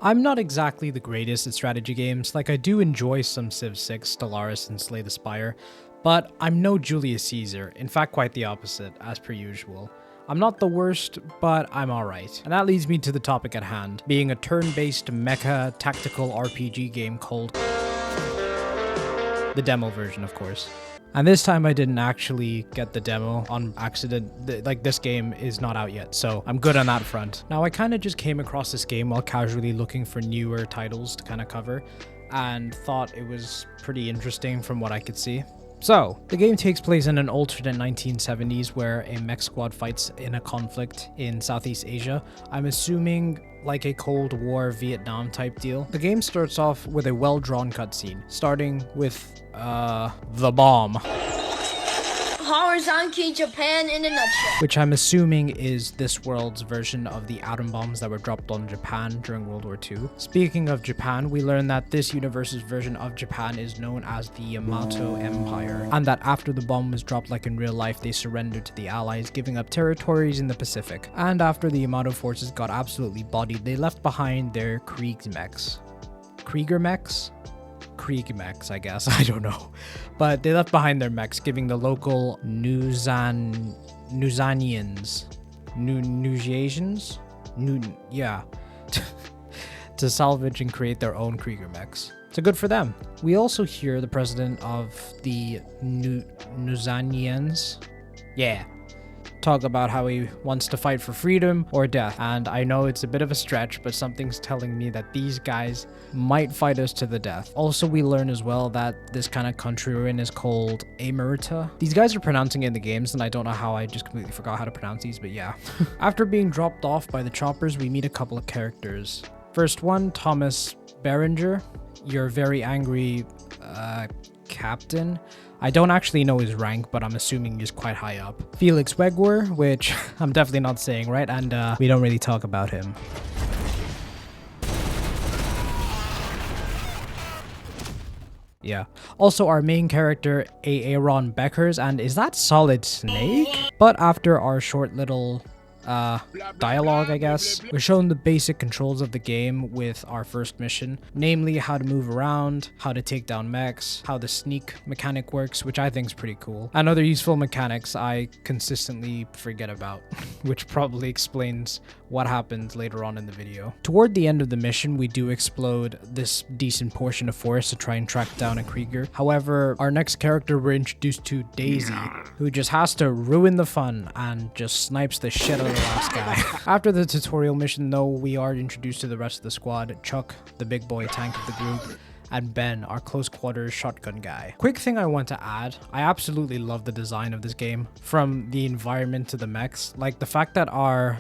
I'm not exactly the greatest at strategy games, like I do enjoy some Civ 6, Stellaris, and Slay the Spire, but I'm no Julius Caesar, in fact quite the opposite, as per usual. I'm not the worst, but I'm alright. And that leads me to the topic at hand, being a turn-based mecha tactical RPG game called the demo version, of course. And this time I didn't actually get the demo on accident. Like, this game is not out yet, so I'm good on that front. Now, I kind of just came across this game while casually looking for newer titles to kind of cover, and thought it was pretty interesting from what I could see. So, the game takes place in an alternate 1970s where a mech squad fights in a conflict in Southeast Asia. I'm assuming like a Cold War Vietnam type deal. The game starts off with a well-drawn cutscene, starting with, the bomb. Horizontal Japan in a nutshell. Which I'm assuming is this world's version of the atom bombs that were dropped on Japan during World War II. Speaking of Japan, we learn that this universe's version of Japan is known as the Yamato Empire, and that after the bomb was dropped like in real life, they surrendered to the Allies, giving up territories in the Pacific. And after the Yamato forces got absolutely bodied, they left behind their Kriegsmechs. Krieg-mechs, I guess. I don't know. But they left behind their mechs, giving the local Nuzanians, to salvage and create their own Krieger mechs. So good for them. We also hear the president of the Nuzanians, talk about how he wants to fight for freedom or death. And I know it's a bit of a stretch, but something's telling me that these guys might fight us to the death. Also, we learn as well that this kind of country we're in is called Emerita. These guys are pronouncing it in the games, and I don't know how. I just completely forgot how to pronounce these, but yeah. After being dropped off by the choppers, we meet a couple of characters. First one, Thomas Berenger, your very angry captain. I don't actually know his rank, but I'm assuming he's quite high up. Felix Wegwer, which I'm definitely not saying right, and we don't really talk about him. Yeah. Also, our main character, Aaron Beckers, and is that Solid Snake? But after our short little dialogue, I guess, we're shown the basic controls of the game with our first mission, namely how to move around, how to take down mechs, how the sneak mechanic works, which I think is pretty cool, and other useful mechanics I consistently forget about, which probably explains what happens later on in the video. Toward the end of the mission, we do explode this decent portion of forest to try and track down a Krieger. However, our next character we're introduced to, Daisy, who just has to ruin the fun and just snipes the shit out of the last guy. After the tutorial mission though, we are introduced to the rest of the squad, Chuck, the big boy tank of the group, and Ben, our close quarters shotgun guy. Quick thing I want to add, I absolutely love the design of this game, from the environment to the mechs. Like the fact that our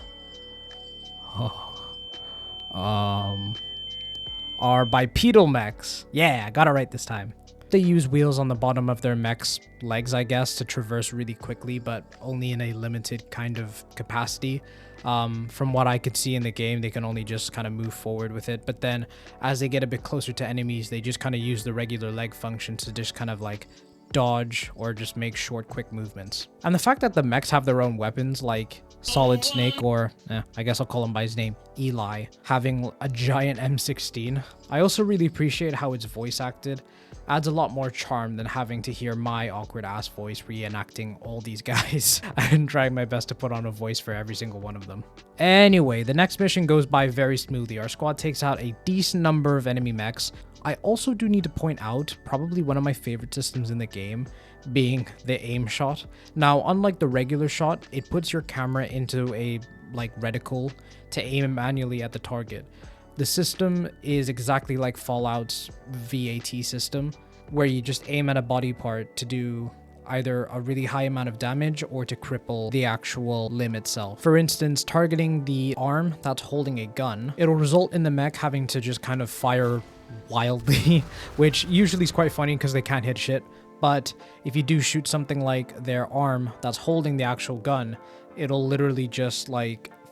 bipedal mechs, yeah, I got it right this time. They use wheels on the bottom of their mech's legs, I guess, to traverse really quickly, but only in a limited kind of capacity. From what I could see in the game, they can only just kind of move forward with it. But then as they get a bit closer to enemies, they just kind of use the regular leg function to just kind of like dodge or just make short, quick movements. And the fact that the mechs have their own weapons, like Solid Snake, or I guess I'll call him by his name, Eli, having a giant M16. I also really appreciate how it's voice acted. Adds a lot more charm than having to hear my awkward ass voice reenacting all these guys and trying my best to put on a voice for every single one of them. Anyway, the next mission goes by very smoothly. Our squad takes out a decent number of enemy mechs. I also do need to point out probably one of my favorite systems in the game, being the aim shot. Now, unlike the regular shot, it puts your camera into a reticle to aim manually at the target. The system is exactly like Fallout's VAT system, where you just aim at a body part to do either a really high amount of damage or to cripple the actual limb itself. For instance, targeting the arm that's holding a gun, it'll result in the mech having to just kind of fire wildly, which usually is quite funny because they can't hit shit. But if you do shoot something like their arm that's holding the actual gun, it'll literally just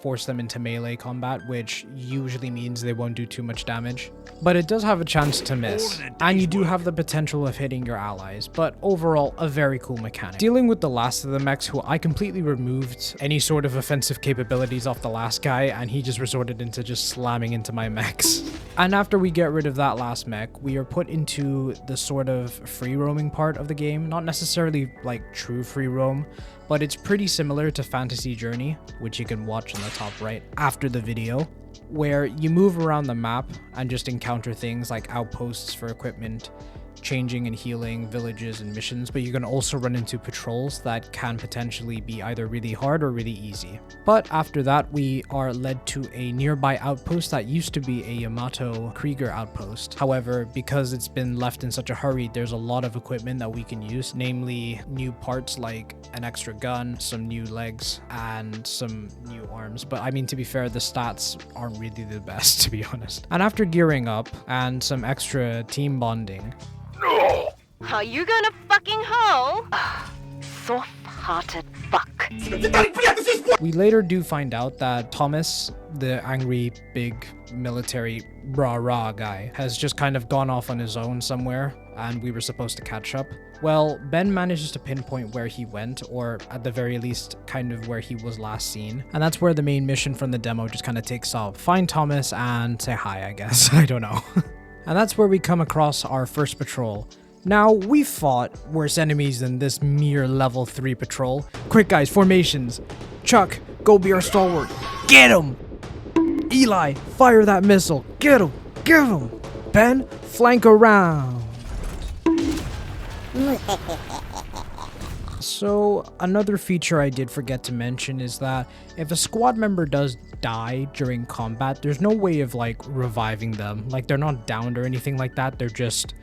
force them into melee combat, which usually means they won't do too much damage. But it does have a chance to miss, and you do have the potential of hitting your allies, but overall, a very cool mechanic. Dealing with the last of the mechs, who I completely removed any sort of offensive capabilities off the last guy, and he just resorted into just slamming into my mechs. And after we get rid of that last mech, we are put into the sort of free roaming part of the game. Not necessarily like true free roam, but it's pretty similar to Fantasy Journey, which you can watch on the top right after the video, where you move around the map and just encounter things like outposts for equipment, changing and healing villages and missions, but you can also run into patrols that can potentially be either really hard or really easy. But after that, we are led to a nearby outpost that used to be a Yamato Krieger outpost. However, because it's been left in such a hurry, there's a lot of equipment that we can use, namely new parts like an extra gun, some new legs, and some new arms. But I mean, to be fair, the stats aren't really the best, to be honest. And after gearing up and some extra team bonding, are you gonna fucking hoe? Soft-hearted fuck. we later do find out that Thomas, the angry, big, military rah-rah guy, has just kind of gone off on his own somewhere, and we were supposed to catch up. Well, Ben manages to pinpoint where he went, or at the very least, kind of where he was last seen. And that's where the main mission from the demo just kind of takes off. Find Thomas and say hi, I guess. I don't know. And that's where we come across our first patrol. Now, we fought worse enemies than this mere level 3 patrol. Quick guys, formations. Chuck, go be our stalwart. Get him! Eli, fire that missile. Get him! Get him! Ben, flank around. So, another feature I did forget to mention is that if a squad member does die during combat, there's no way of like reviving them. Like, they're not downed or anything like that. They're just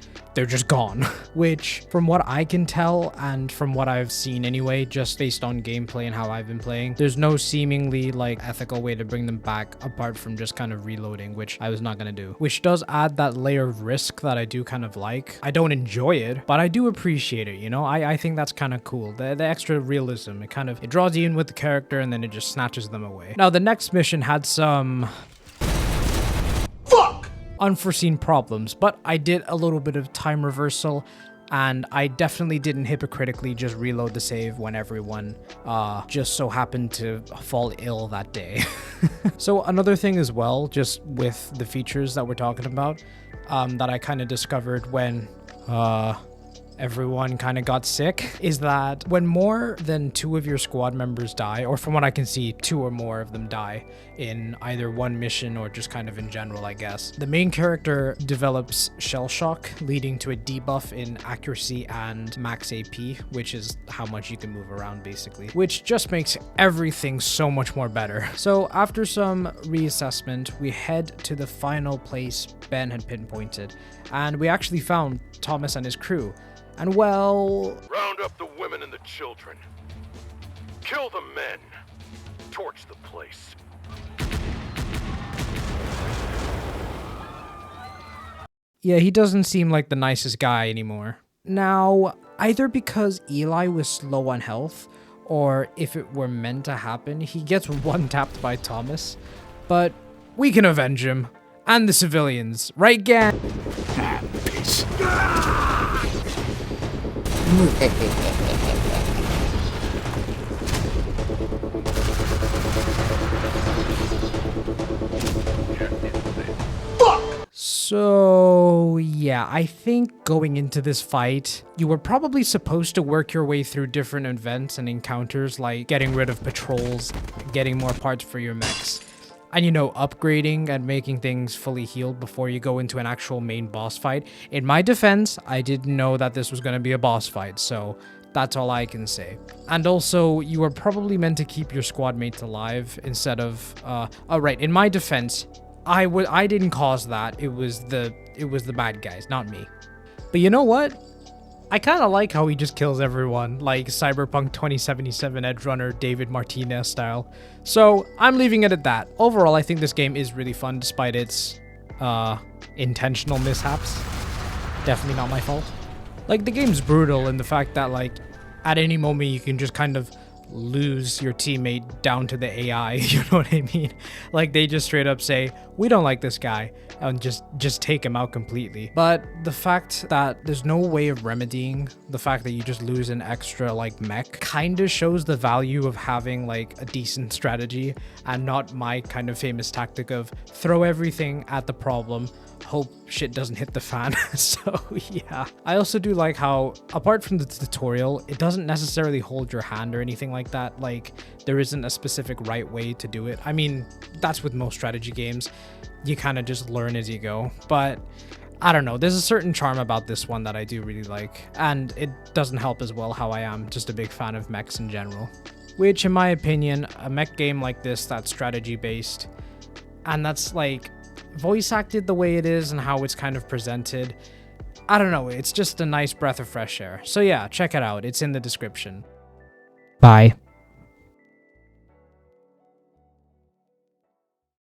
gone. Which, from what I can tell and from what I've seen anyway, just based on gameplay and how I've been playing, there's no seemingly like ethical way to bring them back apart from just kind of reloading, which I was not gonna do. Which does add that layer of risk that I do kind of like. I don't enjoy it, but I do appreciate it, you know? I think that's kind of cool. The extra realism, it draws you in with the character and then it just snatches them away. Now, the next mission had some unforeseen problems, but I did a little bit of time reversal, and I definitely didn't hypocritically just reload the save when everyone just so happened to fall ill that day. So another thing as well, just with the features that we're talking about, that I kind of discovered when everyone kind of got sick, is that when more than 2 of your squad members die, or from what I can see, 2 or more of them die in either one mission or just kind of in general, I guess, the main character develops shell shock, leading to a debuff in accuracy and max AP, which is how much you can move around basically, which just makes everything so much more better. So after some reassessment, we head to the final place Ben had pinpointed, and we actually found Thomas and his crew. And well... Round up the women and the children. Kill the men. Torch the place. Yeah, he doesn't seem like the nicest guy anymore. Now, either because Eli was slow on health, or if it were meant to happen, he gets one-tapped by Thomas. But we can avenge him. And the civilians. Right, gang? Peace. So yeah, I think going into this fight, you were probably supposed to work your way through different events and encounters, like getting rid of patrols, getting more parts for your mechs, and, you know, upgrading and making things fully healed before you go into an actual main boss fight. In my defense, I didn't know that this was going to be a boss fight, so that's all I can say. And also, you were probably meant to keep your squad mates alive instead of, oh right, in my defense, I didn't cause that. It was the bad guys, not me. But you know what? I kind of like how he just kills everyone, like Cyberpunk 2077 Edgerunner David Martinez style. So I'm leaving it at that. Overall, I think this game is really fun despite its intentional mishaps. Definitely not my fault. Like, the game's brutal in the fact that, like, at any moment you can just kind of lose your teammate down to the AI, you know what I mean? Like they just straight up say, we don't like this guy, and just take him out completely. But the fact that there's no way of remedying the fact that you just lose an extra like mech kind of shows the value of having like a decent strategy and not my kind of famous tactic of throw everything at the problem, hope shit doesn't hit the fan. So yeah, I also do like how apart from the tutorial, it doesn't necessarily hold your hand or anything like that. Like there isn't a specific right way to do it. I mean, that's with most strategy games, you kind of just learn as you go, but I don't know, there's a certain charm about this one that I do really like, and it doesn't help as well how I am just a big fan of mechs in general, which in my opinion, a mech game like this that's strategy based and that's like voice acted the way it is and how it's kind of presented, I don't know, it's just a nice breath of fresh air. So yeah, check it out, it's in the description. Bye.